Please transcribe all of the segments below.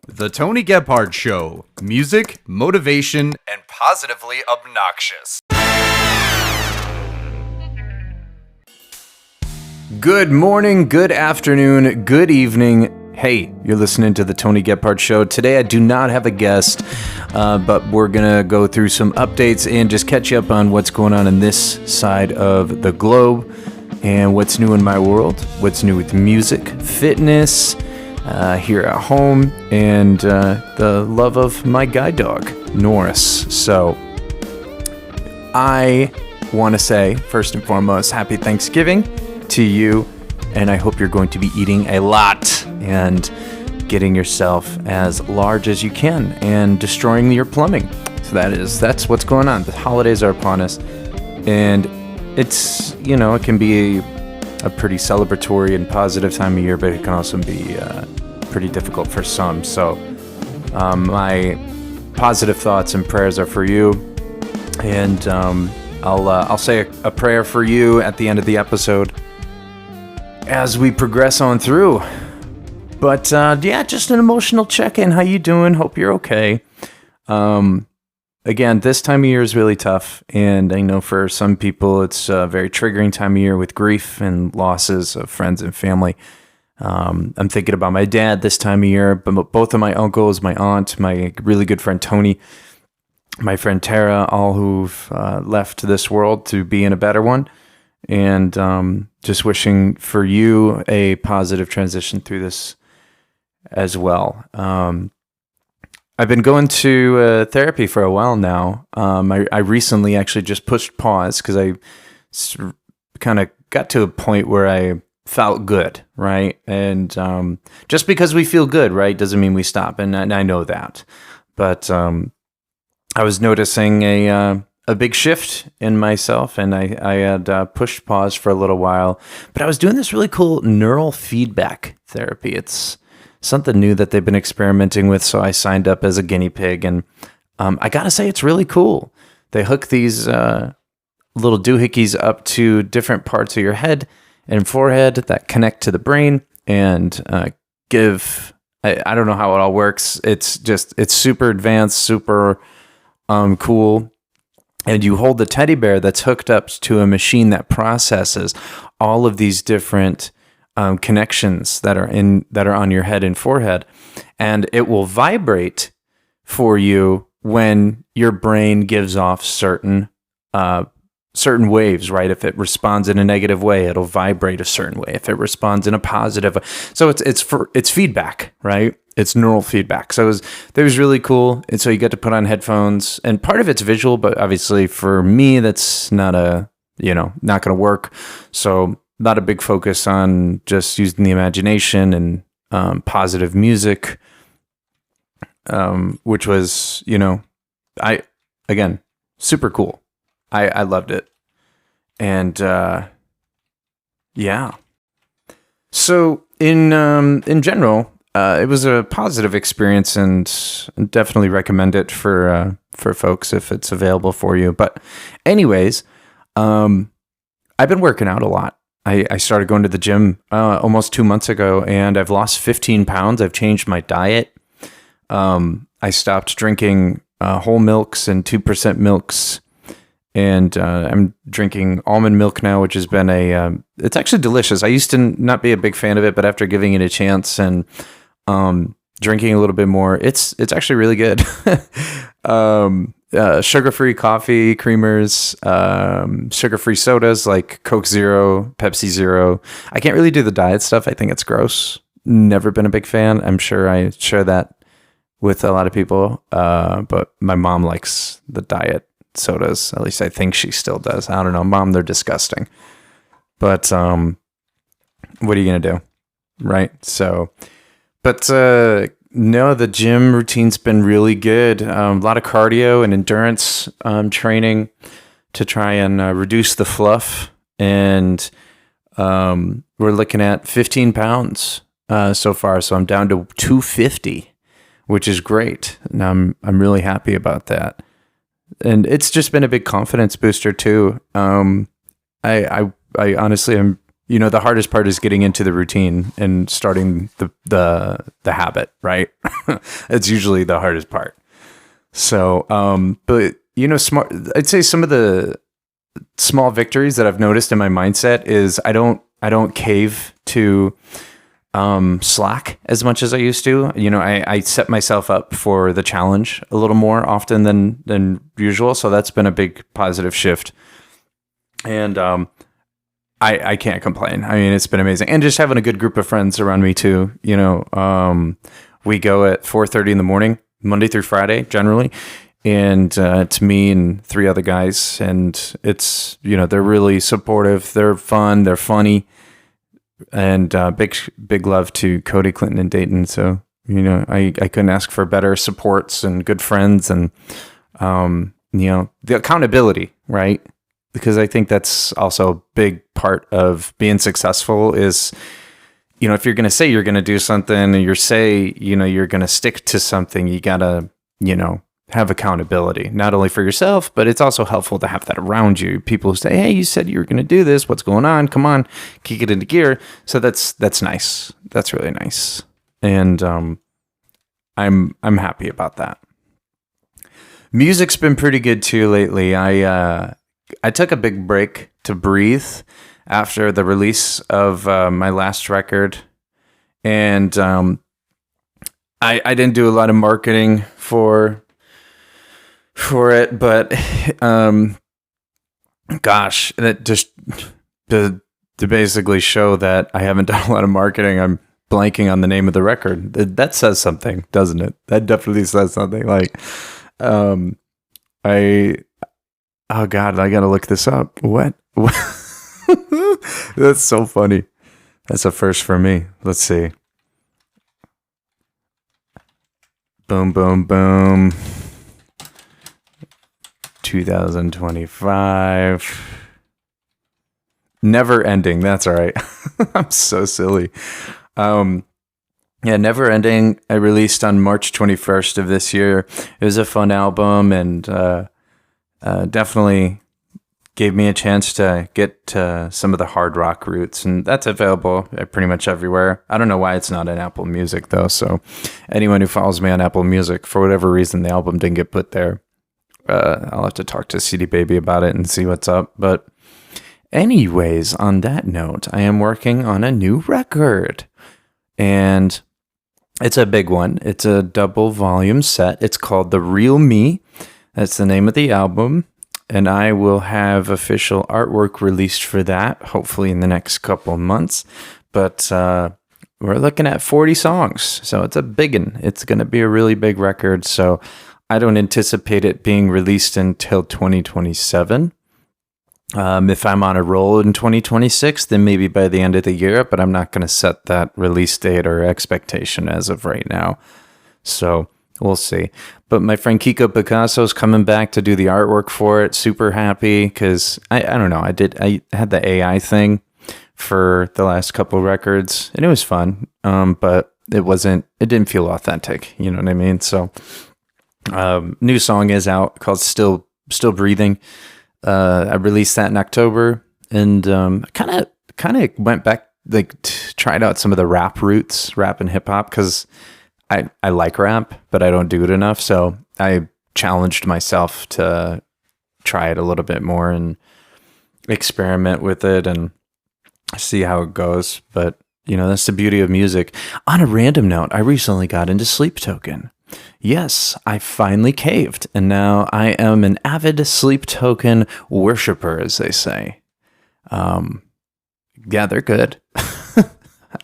The Tony Gebhardt Show. Music, motivation, and positively obnoxious. Good morning, good afternoon, good evening. Hey, you're listening to the Tony Gebhardt Show. Today I do not have a guest, but we're going to go through some updates and just catch you up on what's going on in this side of the globe and what's new in my world, what's new with music, fitness, here at home, and the love of my guide dog, Norris. So I want to say, first and foremost, happy Thanksgiving to you, and I hope you're going to be eating a lot and getting yourself as large as you can and destroying your plumbing. So that's what's going on. The holidays are upon us, and it's, it can be a pretty celebratory and positive time of year, but it can also be pretty difficult for some. So my positive thoughts and prayers are for you, and I'll say a prayer for you at the end of the episode as we progress on through. But just an emotional check-in. How you doing? Hope you're okay. Again, this time of year is really tough, and I know for some people it's a very triggering time of year with grief and losses of friends and family. I'm thinking about my dad this time of year, but both of my uncles, my aunt, my really good friend Tony, my friend Tara, all who've left this world to be in a better one, and just wishing for you a positive transition through this as well. I've been going to therapy for a while now. I recently actually just pushed pause because I kind of got to a point where I felt good, right? And just because we feel good, right, doesn't mean we stop. And I know that. But I was noticing a big shift in myself, and I had pushed pause for a little while. But I was doing this really cool neural feedback therapy. It's something new that they've been experimenting with, so I signed up as a guinea pig, and I gotta say, it's really cool. They hook these little doohickeys up to different parts of your head and forehead that connect to the brain and give, I don't know how it all works. It's super advanced, super cool. And you hold the teddy bear that's hooked up to a machine that processes all of these different connections that are on your head and forehead, and it will vibrate for you when your brain gives off certain waves, right? If it responds in a negative way, it'll vibrate a certain way. If it responds in a positive, so it's feedback, right? It's neural feedback. So it was really cool, and so you get to put on headphones, and part of it's visual, but obviously for me, that's not not going to work. So not a big focus on just using the imagination and positive music, which was, again, super cool. I loved it. And so in general, it was a positive experience, and definitely recommend it for folks if it's available for you. But anyways, I've been working out a lot. I started going to the gym almost 2 months ago, and I've lost 15 pounds. I've changed my diet. I stopped drinking whole milks and 2% milks, and I'm drinking almond milk now, which has been it's actually delicious. I used to not be a big fan of it, but after giving it a chance and drinking a little bit more, it's actually really good. Sugar-free coffee, creamers, sugar-free sodas like Coke Zero, Pepsi Zero. I can't really do the diet stuff. I think it's gross. Never been a big fan. I'm sure I share that with a lot of people. But my mom likes the diet sodas. At least I think she still does. I don't know. Mom, they're disgusting. But what are you going to do? Right? So, but no, the gym routine's been really good. A lot of cardio and endurance training to try and reduce the fluff. And we're looking at 15 pounds so far. So I'm down to 250, which is great. And I'm really happy about that. And it's just been a big confidence booster too. I honestly am, the hardest part is getting into the routine and starting the habit, right? It's usually the hardest part. So, but smart, I'd say some of the small victories that I've noticed in my mindset is I don't cave to slack as much as I used to. I set myself up for the challenge a little more often than usual. So that's been a big positive shift. And I can't complain. I mean, it's been amazing. And just having a good group of friends around me too. We go at 4:30 in the morning, Monday through Friday, generally. And it's me and 3 other guys. And it's, they're really supportive. They're fun. They're funny. And big love to Cody, Clinton, and Dayton. So, I couldn't ask for better supports and good friends and, the accountability, right? Because I think that's also a big part of being successful is, if you're going to say you're going to do something and you're going to stick to something, you got to, have accountability, not only for yourself, but it's also helpful to have that around you. People who say, hey, you said you were going to do this. What's going on? Come on, kick it into gear. So that's nice. That's really nice. And I'm happy about that. Music's been pretty good too lately. I took a big break to breathe after the release of my last record. And I didn't do a lot of marketing for it, but gosh, that just to basically show that I haven't done a lot of marketing, I'm blanking on the name of the record. That says something, doesn't it? That definitely says something. Like, oh God, I gotta look this up. What? That's so funny. That's a first for me. Let's see. Boom, boom, boom. 2025. Never Ending. That's all right. I'm so silly. Never Ending. I released on March 21st of this year. It was a fun album and definitely gave me a chance to get to some of the hard rock roots, and that's available pretty much everywhere. I don't know why it's not in Apple Music though. So anyone who follows me on Apple Music, for whatever reason, the album didn't get put there. I'll have to talk to CD Baby about it and see what's up. But anyways, on that note, I am working on a new record, and it's a big one. It's a double volume set. It's called The Real Me. That's the name of the album. And I will have official artwork released for that, hopefully in the next couple months. But we're looking at 40 songs. So it's a big one. It's going to be a really big record. So I don't anticipate it being released until 2027. If I'm on a roll in 2026, then maybe by the end of the year. But I'm not going to set that release date or expectation as of right now. So we'll see. But my friend Kiko Picasso is coming back to do the artwork for it. Super happy because I don't know. I had the AI thing for the last couple records and it was fun. But it didn't feel authentic. You know what I mean? So new song is out called Still Breathing. I released that in October and kind of went back, tried out some of the rap roots, rap and hip hop because I like rap, but I don't do it enough. So I challenged myself to try it a little bit more and experiment with it and see how it goes. But, that's the beauty of music. On a random note, I recently got into Sleep Token. Yes, I finally caved. And now I am an avid Sleep Token worshiper, as they say. Yeah, they're good.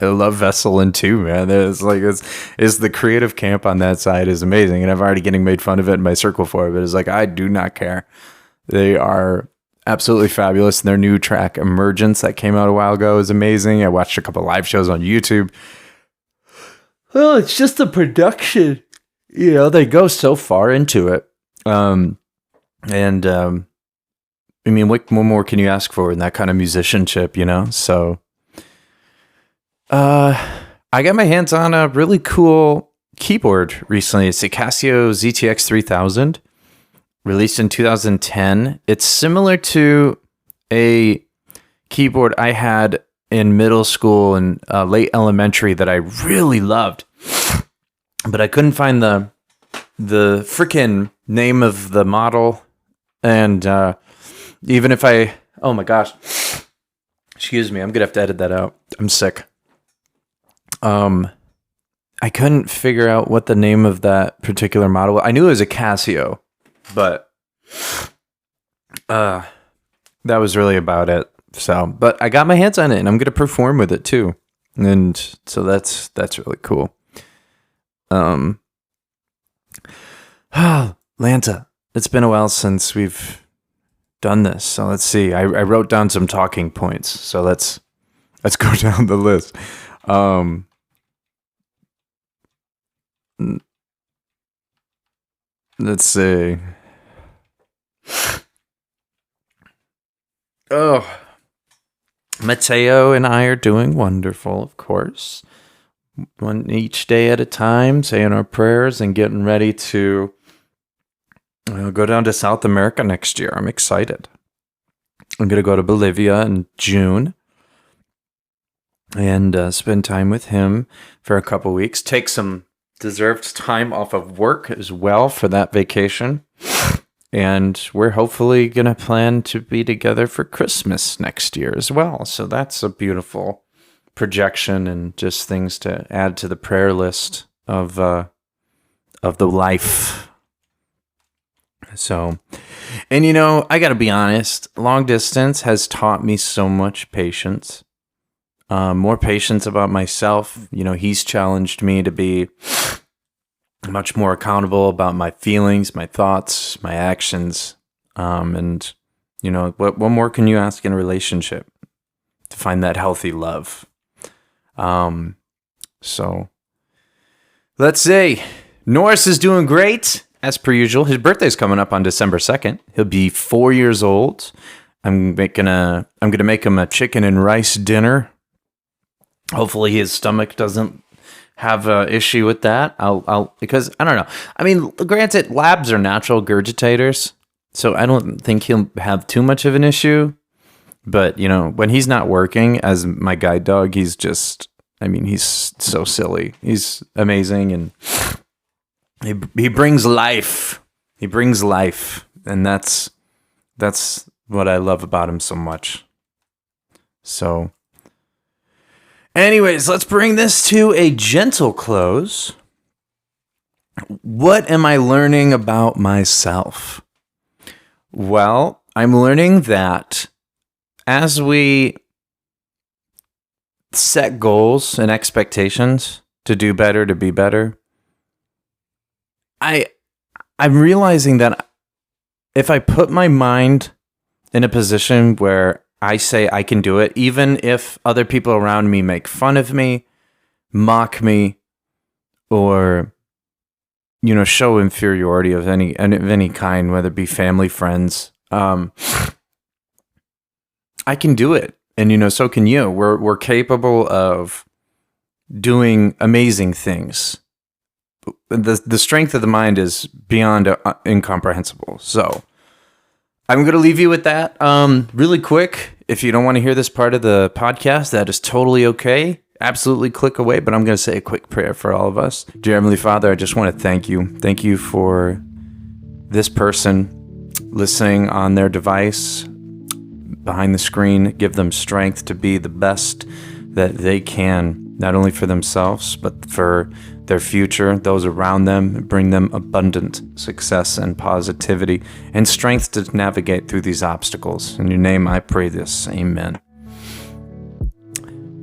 I love Vesselin too, man. It's the creative camp on that side is amazing, and I'm already getting made fun of it in my circle for it. But it's like I do not care. They are absolutely fabulous. And their new track Emergence that came out a while ago is amazing. I watched a couple live shows on YouTube. Well, it's just the production. They go so far into it. I mean, what more can you ask for in that kind of musicianship? So. I got my hands on a really cool keyboard recently. It's a Casio ZTX 3000, released in 2010. It's similar to a keyboard I had in middle school and late elementary that I really loved, but I couldn't find the freaking name of the model. And even if oh my gosh, excuse me, I'm gonna have to edit that out. I'm sick. I couldn't figure out what the name of that particular model was. I knew it was a Casio, but that was really about it. So, but I got my hands on it, and I'm gonna perform with it too, and so that's really cool. Lanta, it's been a while since we've done this, so let's see. I wrote down some talking points, so let's go down the list. Let's see. Oh, Mateo and I are doing wonderful, of course. One each day at a time, saying our prayers and getting ready to go down to South America next year. I'm excited. I'm going to go to Bolivia in June and spend time with him for a couple weeks. Take some deserved time off of work as well for that vacation. And we're hopefully going to plan to be together for Christmas next year as well. So that's a beautiful projection and just things to add to the prayer list of the life. So, and I got to be honest, long distance has taught me so much patience, more patience about myself. He's challenged me to be much more accountable about my feelings, my thoughts, my actions. And what more can you ask in a relationship to find that healthy love? So let's see. Norris is doing great as per usual. His birthday's coming up on December 2nd. He'll be 4 years old. I'm gonna make him a chicken and rice dinner. Hopefully his stomach doesn't have an issue with that. Because I don't know. I mean, granted, labs are natural regurgitators, so I don't think he'll have too much of an issue. But, when he's not working as my guide dog, he's so silly. He's amazing, and he brings life. He brings life, and that's what I love about him so much. So, anyways, let's bring this to a gentle close. What am I learning about myself? Well, I'm learning that as we set goals and expectations to do better, to be better, I'm realizing that if I put my mind in a position where I say I can do it, even if other people around me make fun of me, mock me, or show inferiority of any kind, whether it be family, friends, I can do it, and so can you. We're capable of doing amazing things. The strength of the mind is beyond incomprehensible. So I'm going to leave you with that. Really quick, if you don't want to hear this part of the podcast, that is totally okay. Absolutely click away, but I'm going to say a quick prayer for all of us. Dear Heavenly Father, I just want to thank you. Thank you for this person listening on their device, behind the screen. Give them strength to be the best that they can, not only for themselves, but for their future, those around them. Bring them abundant success and positivity and strength to navigate through these obstacles. In your name, I pray this. Amen.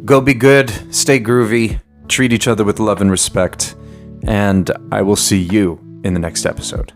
Go be good, stay groovy, treat each other with love and respect, and I will see you in the next episode.